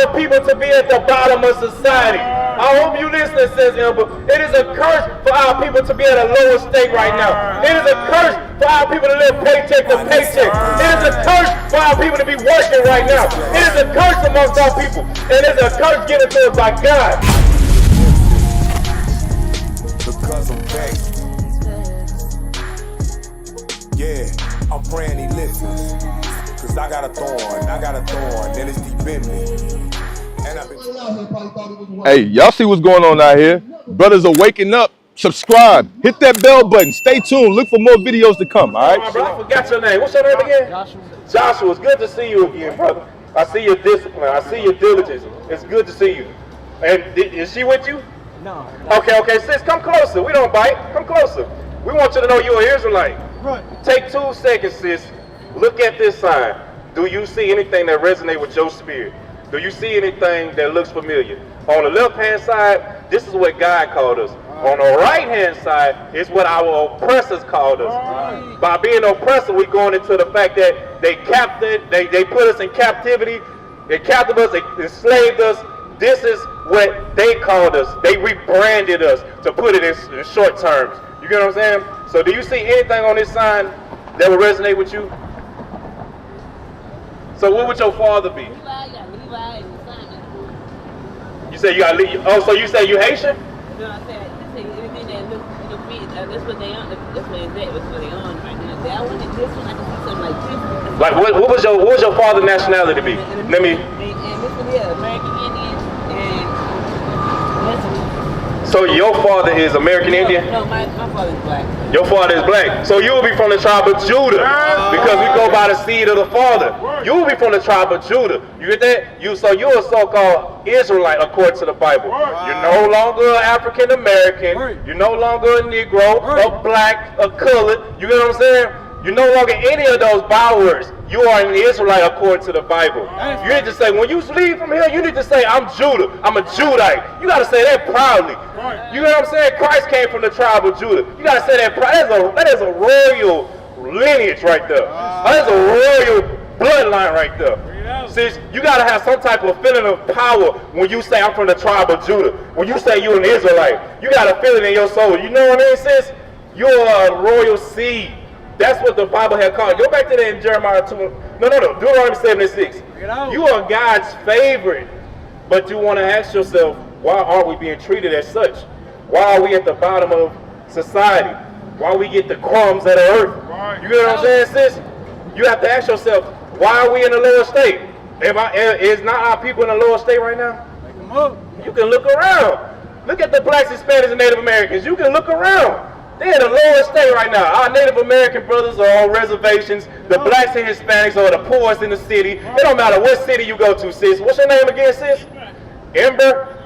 our people to be at the bottom of society. I hope you listen, says Amber. It is a curse for our people to be at a lower state right now. It is a curse for our people to live paycheck to paycheck. It is a curse for our people to be working right now. It is a curse amongst our people. And it is a curse given to us by God. Because I'm back. Yeah, I'm praying he listens. Cause I got a thorn, and it's deep in me. And I've been... Hey, y'all see what's going on out here? Brothers are waking up. Subscribe. Hit that bell button. Stay tuned. Look for more videos to come, all right? Bro, I forgot your name. What's your name again? Joshua. It's good to see you again, brother. I see your discipline. I see your diligence. It's good to see you. And is she with you? No. Okay, sis, come closer. We don't bite. Come closer. We want you to know you're an Israelite. Right. Take 2 seconds, sis. Look at this sign. Do you see anything that resonates with your spirit? Do you see anything that looks familiar? On the left-hand side, this is what God called us. On the right-hand side is what our oppressors called us. By being oppressor, we're going into the fact that they put us in captivity. They captured us, they enslaved us. This is what they called us. They rebranded us, to put it in short terms. You get what I'm saying? So do you see anything on this sign that will resonate with you? So what would your father be? You say you got Levi. Oh, so you say you Haitian? No, I said everything that looks me, that's what they on. That's what they on right now. I wanted this one. I can see something like this. Like what was your father's nationality be? Let me. And this is American Indian and Mexican. So your father is American Indian? No, my father is black. Your father is black. So you will be from the tribe of Judah, because we go by the seed of the father. You will be from the tribe of Judah. You get that? So you're a so-called Israelite according to the Bible. You're no longer an African American. You're no longer a Negro, a black, a colored. You get what I'm saying? You're no longer any of those bywords. You are an Israelite according to the Bible. You need to say, when you leave from here, you need to say, I'm Judah. I'm a Judite. You got to say that proudly. You know what I'm saying? Christ came from the tribe of Judah. You got to say that proudly. That is a royal lineage right there. That is a royal bloodline right there. See, you got to have some type of feeling of power when you say, I'm from the tribe of Judah. When you say you're an Israelite, you got to feel it in your soul. You know what I mean, sis? You're a royal seed. That's what the Bible had called. Go back to that in Jeremiah 2. No. Deuteronomy 76. You are God's favorite. But you want to ask yourself, why are we being treated as such? Why are we at the bottom of society? Why we get the crumbs of the earth? You know what I'm saying, sis? You have to ask yourself, why are we in a lower state? Is not our people in a lower state right now? You can look around. Look at the blacks, Hispanics, and Native Americans. You can look around. They're in the lowest state right now. Our Native American brothers are on reservations. The blacks and Hispanics are the poorest in the city. It don't matter what city you go to, sis. What's your name again, sis? Ember.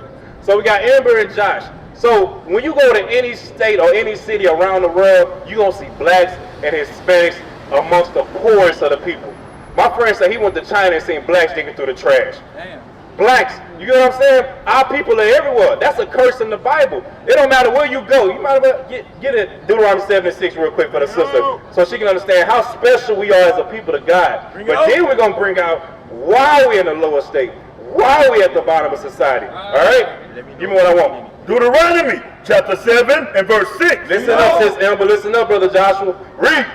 So we got Ember and Josh. So when you go to any state or any city around the world, you're going to see blacks and Hispanics amongst the poorest of the people. My friend said he went to China and seen blacks digging through the trash. Damn. Blacks, you know what I'm saying? Our people are everywhere. That's a curse in the Bible. It don't matter where you go. You might as well get it Deuteronomy 76 real quick for the sister, so she can understand how special we are as a people of God. But then we're going to bring out why we're in the lower state. Why are we at the bottom of society? All right? Give me what I want. Deuteronomy chapter 7 and verse 6. Listen up, sis Amber. Listen up, brother Joshua. Read.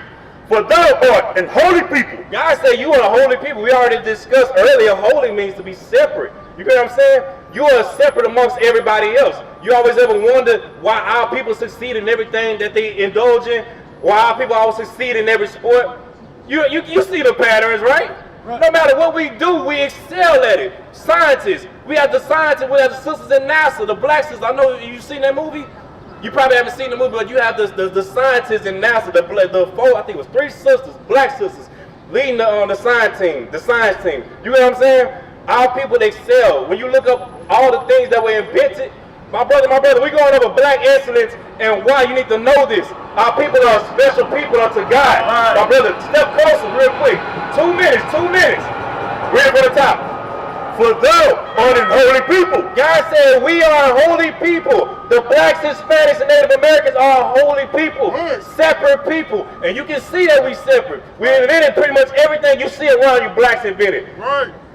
For thou art an holy people. God said you are a holy people. We already discussed earlier, holy means to be separate. You get what I'm saying? You are separate amongst everybody else. You always ever wonder why our people succeed in everything that they indulge in? Why our people always succeed in every sport? You see the patterns, right? No matter what we do, we excel at it. Scientists. We have the scientists, we have the sisters in NASA, the black sisters. I know you've seen that movie. You probably haven't seen the movie, but you have the scientists in NASA, the four, I think it was 3 sisters, black sisters, leading the science team. You know what I'm saying? Our people excel. When you look up all the things that were invented, my brother, we're going over black excellence and why you need to know this. Our people are special people unto God. My brother, step closer real quick. 2 minutes. Read it from the top. For thou art an holy people. God said we are a holy people. The blacks, Hispanics, and Native Americans are a holy people. Separate people. And you can see that we separate. We invented pretty much everything you see around you blacks invented.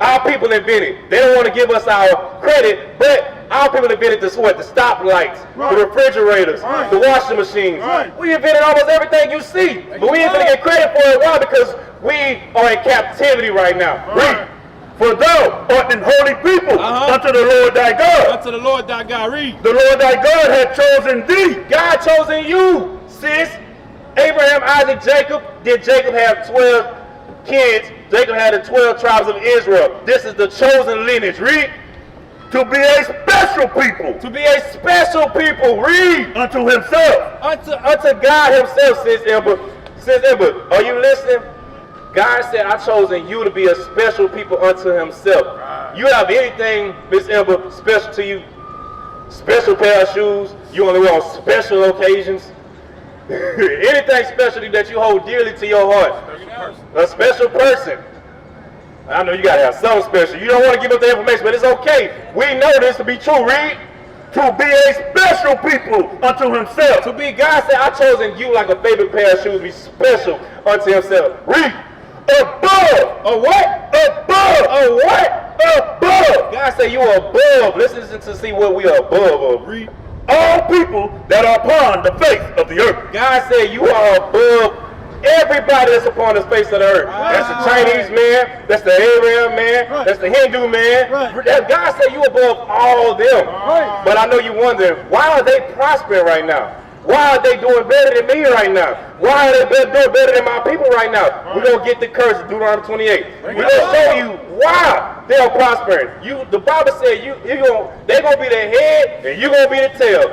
Our people invented. They don't want to give us our credit, but our people invented the stoplights, the refrigerators, the washing machines. We invented almost everything you see. But we ain't gonna get credit for it. Why? Because we are in captivity right now. Read. For thou art an holy people unto the Lord thy God. Unto the Lord thy God. Read. The Lord thy God hath chosen thee. God chosen you, sis. Abraham, Isaac, Jacob. Did Jacob have 12 kids? Jacob had the 12 tribes of Israel. This is the chosen lineage. Read. To be a special people. To be a special people. Read. Unto himself. Unto God himself, sis Ember. Sis Ember, are you listening? God said, I chosen you to be a special people unto himself. You have anything, Miss Ember, special to you? Special pair of shoes? You only wear on special occasions? Anything special that you hold dearly to your heart? A special person. I know you gotta have something special. You don't want to give up the information, but it's okay. We know this to be true. Read. To be a special people unto himself. To be, God said, I chosen you like a favorite pair of shoes to be special unto himself. Read. Above. A what? Above. A what? Above. God said you are above. Listen to see what we are above of. Read. All people that are upon the face of the earth. God said you are above everybody that's upon the face of the earth. That's the Chinese man, that's the Arab man, that's the Hindu man. God said you above all them. But I know you wondering, why are they prospering right now? Why are they doing better than me right now? Why are they doing better than my people right now? We're going to get the curse of Deuteronomy 28. We're going to show you why they are prospering. The Bible said they're going to be the head and you're going to be the tail.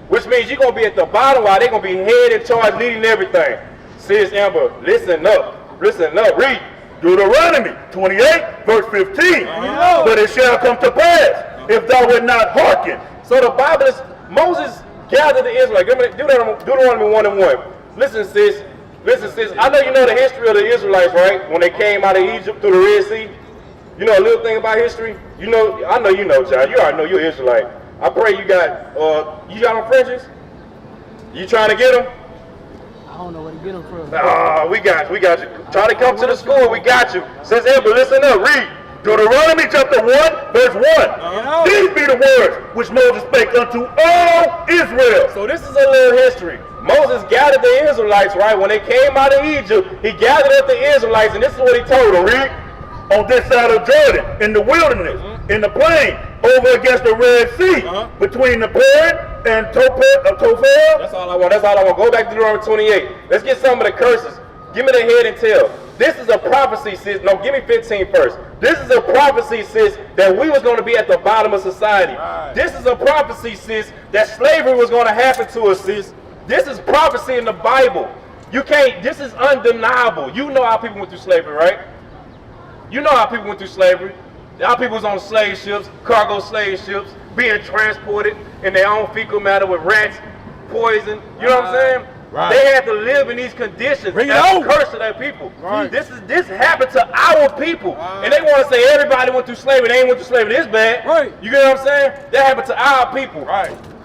Which means you're going to be at the bottom while they're going to be head in charge leading everything. Sis Amber, listen up. Listen up. Read. Deuteronomy 28 verse 15. But it shall come to pass if thou wilt not hearken. So the Bible is, Moses gathered the Israelites. Deuteronomy 1:1. Listen, sis. Listen, sis. I know you know the history of the Israelites, right? When they came out of Egypt through the Red Sea. You know a little thing about history? You know, I know you know, child. You already know you're Israelite. I pray you got them fringes? You trying to get them? I don't know where to get them from. We got you. Try to come to the school. We got you. Sis Amber, listen up. Read. Deuteronomy chapter 1 verse 1. These be the words which Moses spake unto all Israel. So this is a little history. Moses gathered the Israelites, right? When they came out of Egypt, he gathered up the Israelites, and this is what he told them. Read. On this side of Jordan, in the wilderness, in the plain, over against the Red Sea, between the Perid and Tophel. That's all I want. That's all I want. Go back to Deuteronomy 28. Let's get some of the curses. Give me the head and tail. This is a prophecy, sis. No, give me 15 first. This is a prophecy, sis, that we was going to be at the bottom of society. This is a prophecy, sis, that slavery was going to happen to us, sis. This is prophecy in the Bible. You can't, this is undeniable. You know how people went through slavery, right? You know how people went through slavery. Our people was on slave ships, cargo slave ships, being transported in their own fecal matter with rats, poison. You know what I'm saying? They had to live in these conditions. That's a curse to their people. This happened to our people. And they want to say everybody went through slavery. They ain't went through slavery this bad. You get what I'm saying? That happened to our people.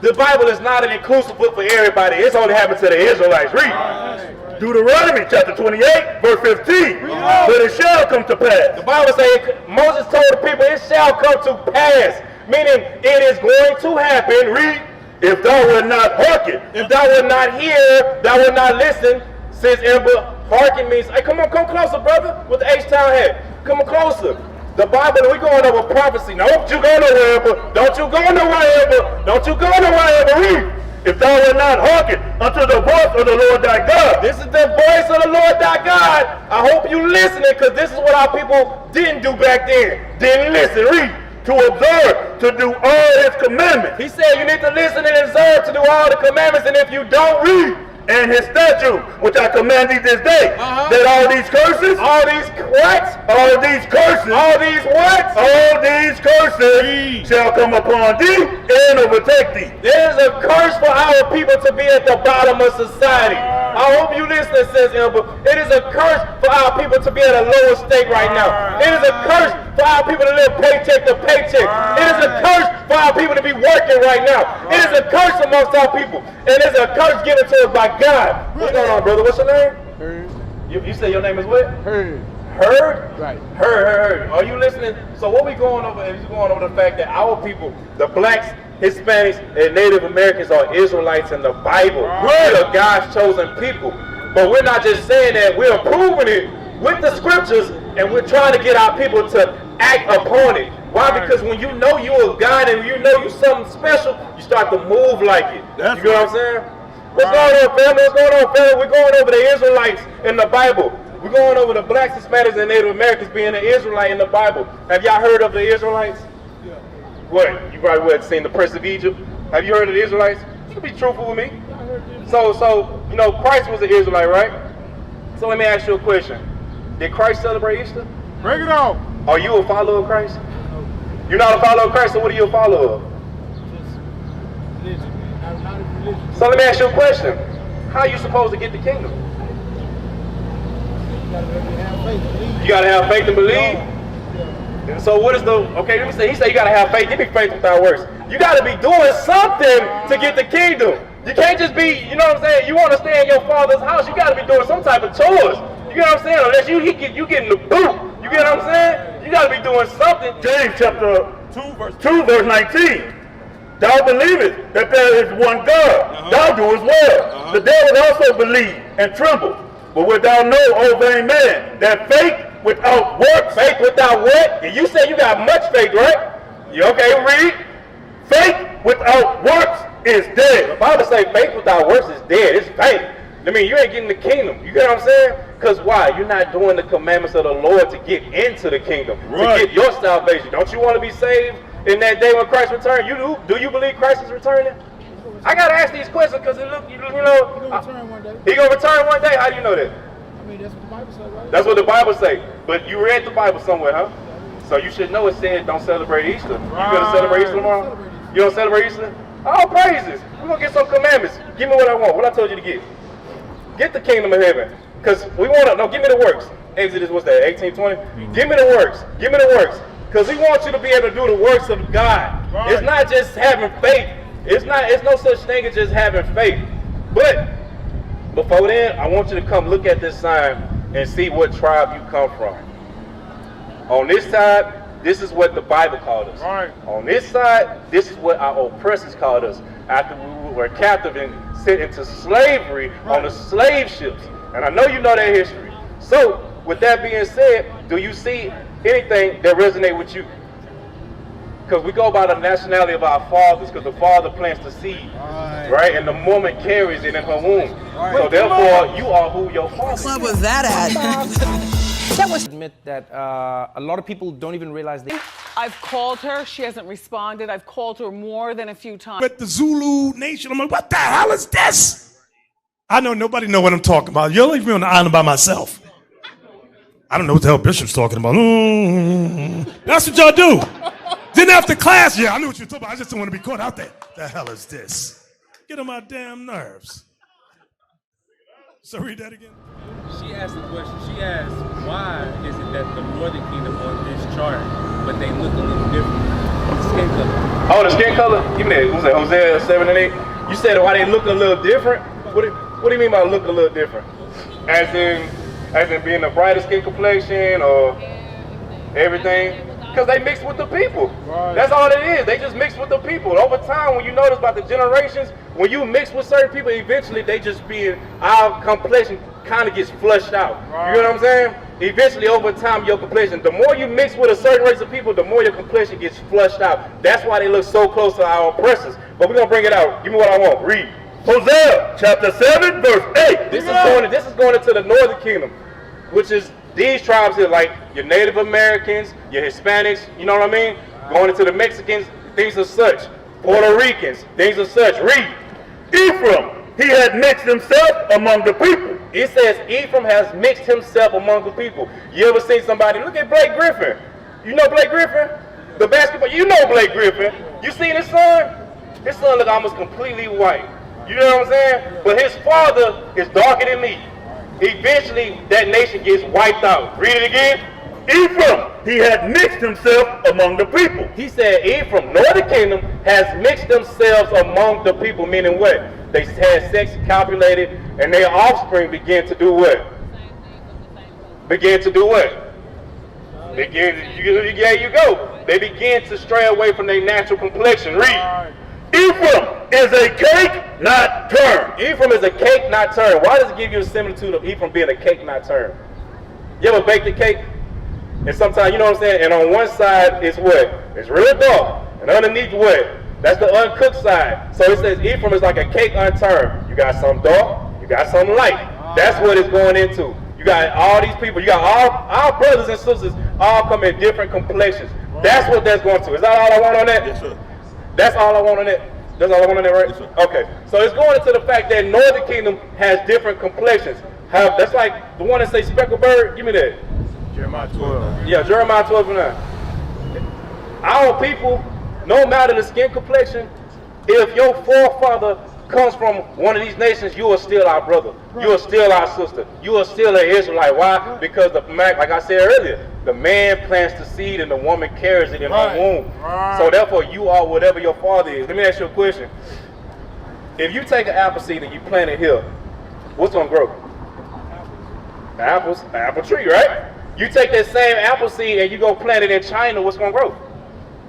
The Bible is not an inclusive book for everybody. It's only happened to the Israelites. Read. Deuteronomy chapter 28 verse 15. But it shall come to pass. The Bible says, Moses told the people, it shall come to pass. Meaning, it is going to happen. Read. If thou wilt not hearken. If thou wilt not hear, thou wilt not listen. Says Amber, hearken means, hey, come closer, brother, with the H-Town hat. Come closer. The Bible, we going over prophecy. Don't you go nowhere, Amber. Don't you go nowhere, Amber. Don't you go nowhere, Amber. Read. If thou wilt not hearken unto the voice of the Lord thy God. This is the voice of the Lord thy God. I hope you listening, because this is what our people didn't do back then. Didn't listen. Read. To observe, to do all his commandments. He said you need to listen and observe to do all the commandments, and if you don't, read. And his statutes, which I command thee this day, that all these curses, all these what? All these curses, all these what? All these curses shall come upon thee and overtake thee. There is a curse for our people to be at the bottom of society. I hope you listen, says Amber. It is a curse for our people to be at a lower state right now. It is a curse for our people to live paycheck to paycheck. It is a curse for our people to be working right now. It is a curse amongst our people. And it is a curse given to us by God. What's going on, brother? What's your name? Heard. You say your name is what? Heard. Heard? Right. Heard. Are you listening? So what we going over is going over the fact that our people, the blacks, Hispanics, and Native Americans are Israelites in the Bible. We're God's chosen people. But we're not just saying that, we're proving it with the scriptures, and we're trying to get our people to act upon it. Why? Because when you know you're a God and you know you're something special, you start to move like it. You know what I'm saying? What's going on, family? What's going on, family? We're going over the Israelites in the Bible. We're going over the blacks, Hispanics, and Native Americans being an Israelite in the Bible. Have y'all heard of the Israelites? Yeah. What? You probably would have seen the Prince of Egypt. Have you heard of the Israelites? You be truthful with me. So you know, Christ was an Israelite, right? So let me ask you a question. Did Christ celebrate Easter? Break it on. Are you a follower of Christ? You're not a follower of Christ, so what are you a follower of? So let me ask you a question. How are you supposed to get the kingdom? You gotta have faith and believe. So what is the, okay, let me say, he said you gotta have faith. Give me faith without works. You gotta be doing something to get the kingdom. You can't just be, you know what I'm saying, you want to stay in your father's house, you gotta be doing some type of chores. You get what I'm saying? Unless you getting the boot. You get what I'm saying? You gotta be doing something. James chapter 2 verse 19. Thou believest that there is one God. Thou doest well. The devil also believe and tremble. But wilt thou know, O vain man, that faith without works, faith without what? And you say you got much faith, right? You okay, read. Faith without works is dead. The Bible say faith without works is dead. It's faith. I mean, you ain't getting the kingdom. You get what I'm saying? Because why? You're not doing the commandments of the Lord to get into the kingdom, to get your salvation. Don't you want to be saved in that day when Christ returns? Do you believe Christ is returning? I got to ask these questions because it look, you know. He's gonna return one day. He going to return one day? How do you know that? I mean, that's what the Bible says, right? That's what the Bible say. But you read the Bible somewhere, huh? So you should know it said don't celebrate Easter. You going to celebrate Easter tomorrow? You don't celebrate Easter? All praises. We're going to get some commandments. Give me what I want. What I told you to get. Get the kingdom of heaven. Because we want to, no, give me the works. Exodus, what's that, 18:20? Give me the works. Give me the works. Because we want you to be able to do the works of God. Right. It's not just having faith. It's no such thing as just having faith. But before then, I want you to come look at this sign and see what tribe you come from. On this side, this is what the Bible called us. Right. On this side, this is what our oppressors called us after we were captive and sent into slavery on the slave ships. And I know you know that history. So, with that being said, do you see anything that resonates with you? Because we go by the nationality of our fathers, because the father plants the seed, right? And the woman carries it in her womb. Right. So therefore, you are who your father is. What was that at? That was admit that a lot of people don't even realize they. I've called her. She hasn't responded. I've called her more than a few times. With the Zulu Nation, I'm like, what the hell is this? I know nobody know what I'm talking about. You'll leave me on the island by myself. I don't know what the hell Bishop's talking about. That's what y'all do. Then after class, yeah, I knew what you were talking about. I just don't want to be caught out there. The hell is this? Get on my damn nerves. So read that again. She asked a question. She asked, why is it that the Northern Kingdom on this chart, but they look a little different? The skin color. Oh, the skin color? Give me that. Who's that? Hosea 7 and 8. You said why they look a little different? What do you mean by look a little different? As in being the brighter skin complexion or everything? Because they mix with the people. Right. That's all it is. They just mix with the people. Over time, when you notice about the generations, when you mix with certain people, eventually they just our complexion kind of gets flushed out. Right. You know what I'm saying? Eventually, over time, your complexion, the more you mix with a certain race of people, the more your complexion gets flushed out. That's why they look so close to our oppressors. But we're going to bring it out. Give me what I want. Read. Hosea chapter 7 verse 8. This is going into the Northern Kingdom, which is these tribes here, like your Native Americans, your Hispanics, you know what I mean? Going into the Mexicans, things of such. Puerto Ricans, things of such. Read. Ephraim, he had mixed himself among the people. It says Ephraim has mixed himself among the people. You ever seen somebody, look at Blake Griffin. You know Blake Griffin? The basketball, you know Blake Griffin. You seen his son? His son look almost completely white. You know what I'm saying? But his father is darker than me. Eventually, that nation gets wiped out. Read it again. Ephraim, he had mixed himself among the people. He said Ephraim, northern kingdom, has mixed themselves among the people, meaning what? They had sex calculated, and their offspring began to do what? Began to do what? Yeah, you go. They begin to stray away from their natural complexion. Read. Ephraim is a cake, not turned. Ephraim is a cake, not turned. Why does it give you a similitude of Ephraim being a cake, not turned? You ever baked a cake? And sometimes, you know what I'm saying? And on one side, it's what? It's really dark. And underneath what? That's the uncooked side. So it says Ephraim is like a cake unturned. You got some dark, you got some light. That's what it's going into. You got all these people, you got all our brothers and sisters all come in different complexions. That's what that's going to. Is that all I want on that? Yes, sir. That's all I want on that. That's all I want on that, right? Yes, sir. Okay. So it's going into the fact that Northern Kingdom has different complexions. That's like the one that say speckled bird. Give me that. Jeremiah 12. Yeah, Jeremiah 12:9. Our people, no matter the skin complexion, if your forefather comes from one of these nations, you are still our brother. You are still our sister. You are still an Israelite. Why? Because like I said earlier, the man plants the seed and the woman carries it in her womb. So therefore, you are whatever your father is. Let me ask you a question. If you take an apple seed and you plant it here, what's gonna grow? Apples, apple tree, right? You take that same apple seed and you go plant it in China, what's gonna grow?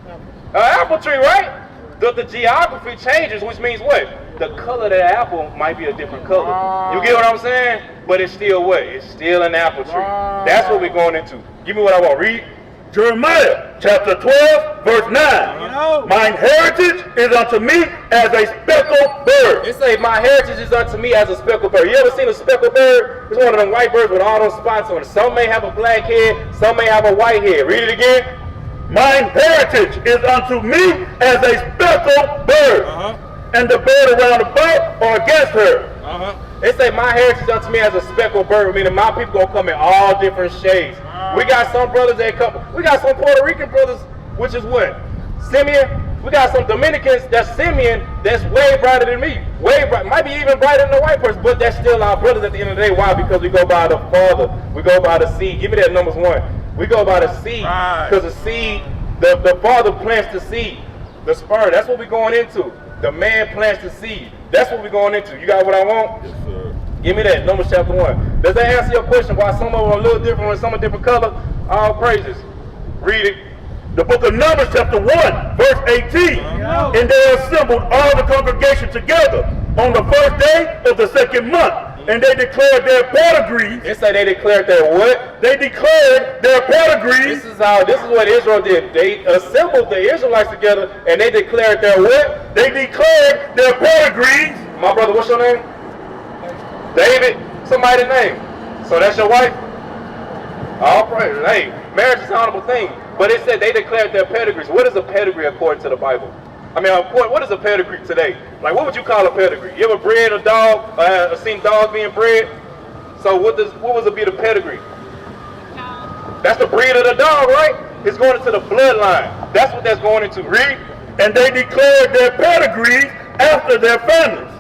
An apple tree, right? The geography changes, which means what? The color of the apple might be a different color. You get what I'm saying? But it's still what? It's still an apple tree. That's what we're going into. Give me what I want. Read. Jeremiah chapter 12, verse 9. Mine heritage is unto me as a speckled bird. It say, my heritage is unto me as a speckled bird. You ever seen a speckled bird? It's one of them white birds with all those spots on it. Some may have a black head, some may have a white head. Read it again. Mine heritage is unto me as a speckled bird. And the bird around about or against her. They say my heritage unto me as a speckled bird, meaning my people gonna come in all different shades. We got some brothers that come, we got some Puerto Rican brothers, which is what? Simeon. We got some Dominicans that's Simeon, that's way brighter than me. Way bright, might be even brighter than the white person, but that's still our brothers at the end of the day. Why? Because we go by the Father. We go by the seed. Give me that Numbers 1. We go by the seed, because the seed, the Father plants the seed, the sperm. That's what we're going into. The man plants the seed. That's what we're going into. You got what I want? Yes, sir. Give me that. Numbers chapter 1. Does that answer your question? Why some of them are a little different and some are different color? All praises. Read it. The book of Numbers chapter 1, verse 18. And they assembled all the congregation together on the first day of the second month. And they declared their pedigrees. It say they declared their what? They declared their pedigrees. This is what Israel did. They assembled the Israelites together and they declared their what? They declared their pedigrees. My brother, what's your name? David. Somebody's name. So that's your wife? All praise. Hey, marriage is an honorable thing. But it said they declared their pedigrees. What is a pedigree according to the Bible? I mean, what is a pedigree today? Like, what would you call a pedigree? You ever bred a dog, seen dogs being bred? So what would be the pedigree? That's the breed of the dog, right? It's going into the bloodline. That's what that's going into. Read. And they declared their pedigrees after their families,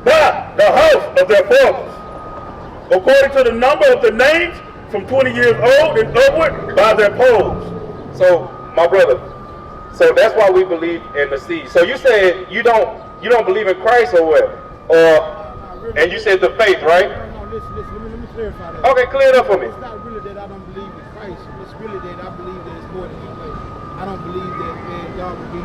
by the house of their fathers, according to the number of the names from 20 years old and upward by their polls. So, my brother, so that's why we believe in the seed. So you said you don't believe in Christ or what? Or and you said the faith, right? No, listen, let me clarify that. Okay, clear it up for me. It's not really that I don't believe in Christ. It's really that I believe that it's more than one way. I don't believe that, man, God would be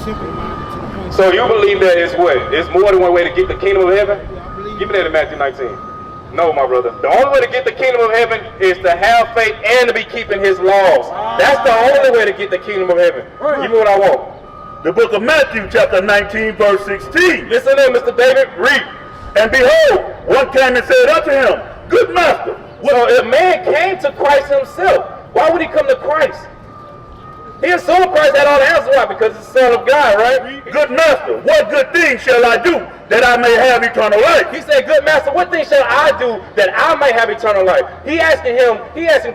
simple-minded to the point. So you believe that it's what? It's more than one way to get the kingdom of heaven? Yeah, I believe. Give me that in Matthew 19. No, my brother. The only way to get the kingdom of heaven is to have faith and to be keeping his laws. That's the only way to get the kingdom of heaven. Give me what I want. The book of Matthew, chapter 19, verse 16. Listen in, Mr. David. Read. And behold, one came and said unto him, Good master. So if man came to Christ himself, why would he come to Christ? He assumed Christ had all the answers. Why? Because he's the Son of God, right? Good master, what good thing shall I do that I may have eternal life? He said, good master, what thing shall I do that I may have eternal life? He asking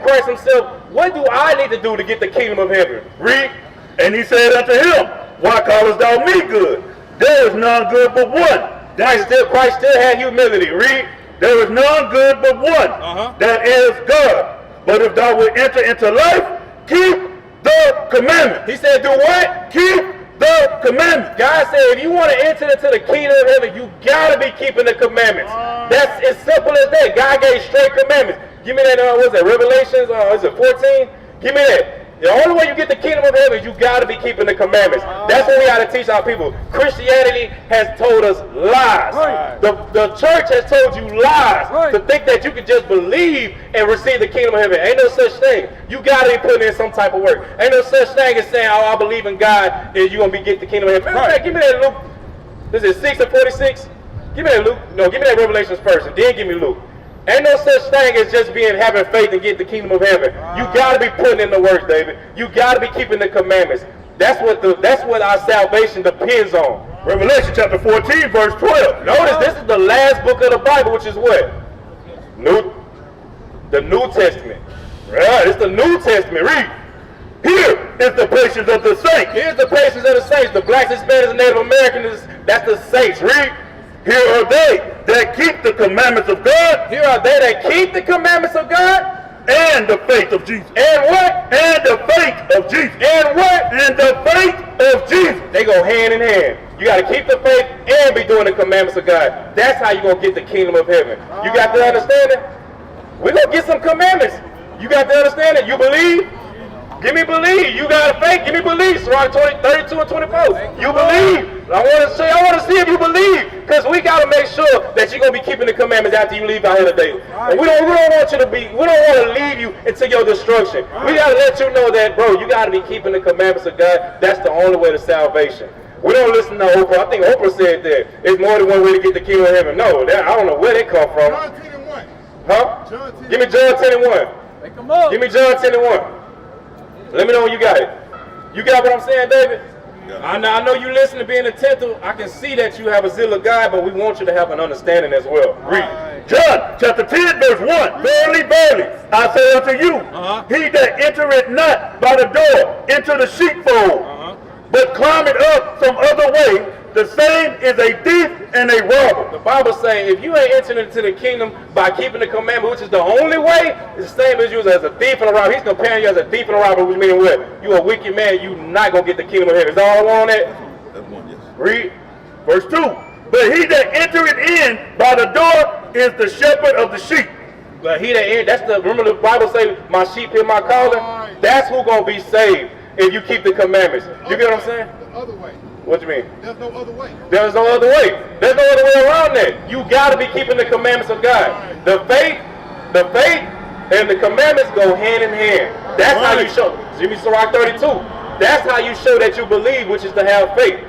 Christ himself, what do I need to do to get the kingdom of heaven? Read. And he said unto him, Why callest thou me good? There is none good but one, Christ still had humility. Read. There is none good but one, that is God. But if thou wilt enter into life, keep the commandments. He said, do what? Keep the commandments. God said, if you want to enter into the kingdom of heaven, you got to be keeping the commandments. That's as simple as that. God gave straight commandments. Give me that, what is it, Revelations, is it 14? Give me that. The only way you get the kingdom of heaven is you got to be keeping the commandments. That's what we got to teach our people. Christianity has told us lies. The church has told you lies to think that you can just believe and receive the kingdom of heaven. Ain't no such thing. You got to be putting in some type of work. Ain't no such thing as saying, oh, I believe in God and you're going to get the kingdom of heaven. Give me that Luke. This is 6 and 46. Give me that Luke. No, give me that Revelations first and then give me Luke. Ain't no such thing as just having faith and getting the kingdom of heaven. You got to be putting in the work, David. You got to be keeping the commandments. That's what our salvation depends on. Revelation chapter 14, verse 12. Notice this is the last book of the Bible, which is what? The New Testament. Right, it's the New Testament. Read. Here is the patience of the saints. Here's the patience of the saints. The blacks, Hispanics, and Native Americans, that's the saints. Read. Here are they that keep the commandments of God. Here are they that keep the commandments of God. And the faith of Jesus. And what? And the faith of Jesus. And what? And the faith of Jesus. They go hand in hand. You got to keep the faith and be doing the commandments of God. That's how you're going to get the kingdom of heaven. You got to understand it? We're going to get some commandments. You got to understand it? You believe? Give me believe. You got to faith. Give me believe. Surah 32 and 24. You believe. I want to see if you believe. Because we got to make sure that you're going to be keeping the commandments after you leave out here today. And we don't want you to be, we don't want to leave you into your destruction. We got to let you know that, bro, you got to be keeping the commandments of God. That's the only way to salvation. We don't listen to Oprah. I think Oprah said that it's more than one way to get the kingdom of heaven. No, I don't know where they come from. John 10 and 1. Huh? Give me John 10 and 1. Make them up. Give me John 10 and 1. Let me know when you got it. You got what I'm saying, David? I know you listen to being attentive. I can see that you have a zeal of God, but we want you to have an understanding as well. Read. John chapter 10, verse 1. Verily, verily, I say unto you, he that entereth not by the door into the sheepfold, but climbeth up some other way, the same is a thief and a robber. The Bible says if you ain't entering into the kingdom by keeping the commandment, which is the only way, it's the same as you as a thief and a robber. He's comparing you as a thief and a robber, which means what? You a wicked man, you not going to get the kingdom of heaven. Is that all I want on that? That's one, yes. Read. Verse 2. But he that entereth in by the door is the shepherd of the sheep. But he that remember the Bible say, my sheep hear my calling? That's who going to be saved if you keep the commandments. You get what I'm saying? The other way. What you mean? There's no other way. There's no other way. There's no other way around that. You got to be keeping the commandments of God. The faith, and the commandments go hand in hand. That's how you show. Jimmy Surah 32. That's how you show that you believe, which is to have faith.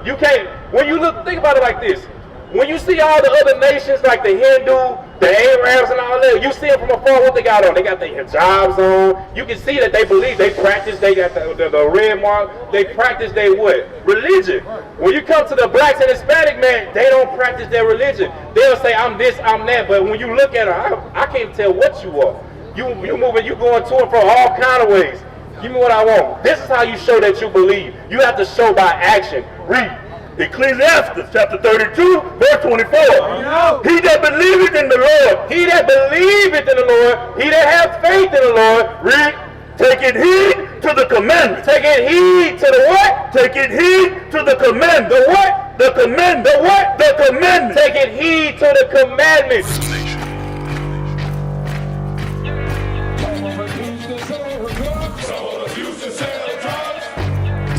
You can't. When you think about it like this. When you see all the other nations like the Hindu, the Arabs and all that, you see it from afar what they got on. They got their hijabs on. You can see that they believe, they practice, they got the red mark, they practice their what? Religion. When you come to the blacks and Hispanic, man, they don't practice their religion. They'll say, I'm this, I'm that, but when you look at her, I can't tell what you are. You moving, you going to and from all kind of ways. Give me what I want. This is how you show that you believe. You have to show by action. Read. Ecclesiastes chapter 32, verse 24. He that believeth in the Lord, he that believeth in the Lord, he that hath faith in the Lord, read, taketh heed to the commandment. Taketh heed to the what? Taketh heed to the commandment. The what? The commandment. The what? The commandment. Taketh heed to the commandments.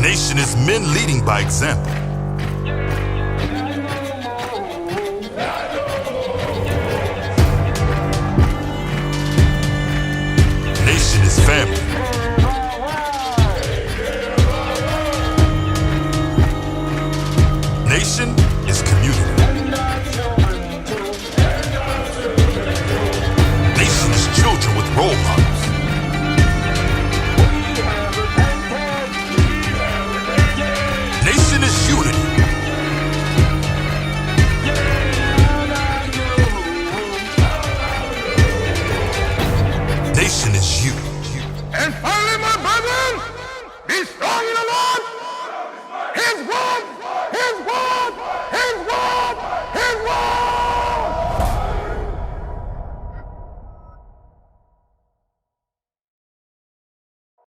Nation is men leading by example. Nation is family. Nation is community. Nation is children with role models. Nation is unity. Nation is you. And finally, my brethren, be strong in the Lord. His word